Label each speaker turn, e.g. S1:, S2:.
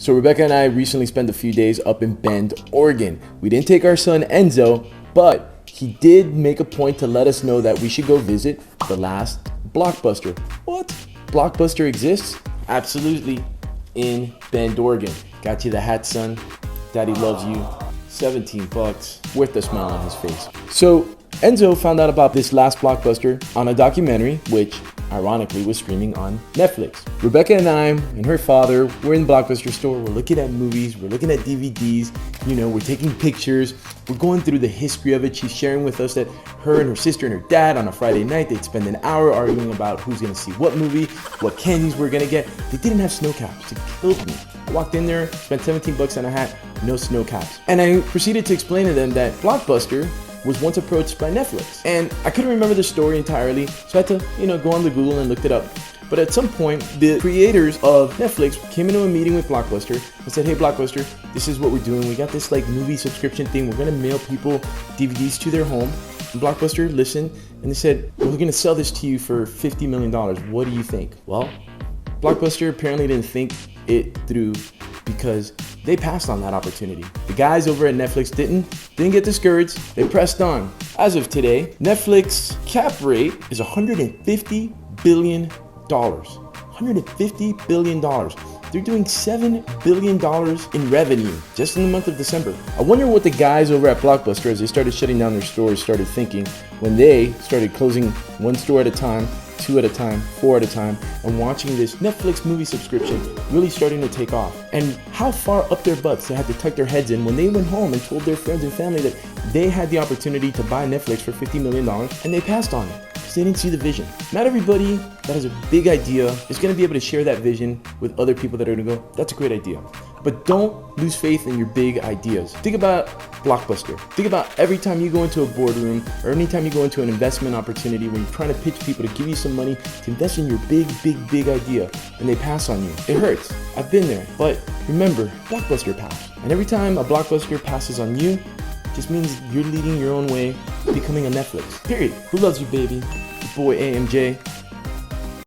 S1: So Rebecca and I recently spent a few days up in Bend, Oregon. We didn't take our son Enzo, but he did make a point to let us know that we should go visit the last Blockbuster. What? Blockbuster exists? Absolutely. In Bend, Oregon. Got you the hat, son. Daddy loves you. $17, worth the smile on his face. So Enzo found out about this last Blockbuster on a documentary, which ironically was streaming on Netflix. Rebecca and I and her father were in the Blockbuster store. We're looking at movies, we're looking at DVDs, we're taking pictures, we're going through the history of it. She's sharing with us that her and her sister and her dad on a Friday night, they'd spend an hour arguing about who's gonna see what movie, what candies we're gonna get. They didn't have snow caps. It killed me. I walked in there, spent $17 on a hat, no snow caps. And I proceeded to explain to them that Blockbuster was once approached by Netflix. And I couldn't remember the story entirely, so I had to, go on the Google and looked it up. But at some point, the creators of Netflix came into a meeting with Blockbuster and said, hey Blockbuster, this is what we're doing. We got this movie subscription thing. We're gonna mail people DVDs to their home. And Blockbuster listened and they said, we're gonna sell this to you for $50 million. What do you think? Well, Blockbuster apparently didn't think it through because they passed on that opportunity. The guys over at Netflix didn't get discouraged. They pressed on. As of today, Netflix cap rate is $150 billion. $150 billion. They're doing $7 billion in revenue just in the month of December. I wonder what the guys over at Blockbuster, as they started shutting down their stores, started thinking when they started closing one store at a time, 2 at a time, 4 at a time, and watching this Netflix movie subscription really starting to take off. And how far up their butts they had to tuck their heads in when they went home and told their friends and family that they had the opportunity to buy Netflix for $50 million and they passed on it because they didn't see the vision. Not everybody that has a big idea is going to be able to share that vision with other people that are going to go, that's a great idea. But don't lose faith in your big ideas. Think about Blockbuster. Think about every time you go into a boardroom or anytime you go into an investment opportunity when you're trying to pitch people to give you some money to invest in your big idea and they pass on you. It hurts. I've been there. But remember, Blockbuster passed. And every time a Blockbuster passes on you, it just means you're leading your own way, becoming a Netflix. Period. Who loves you, baby? Your boy AMJ.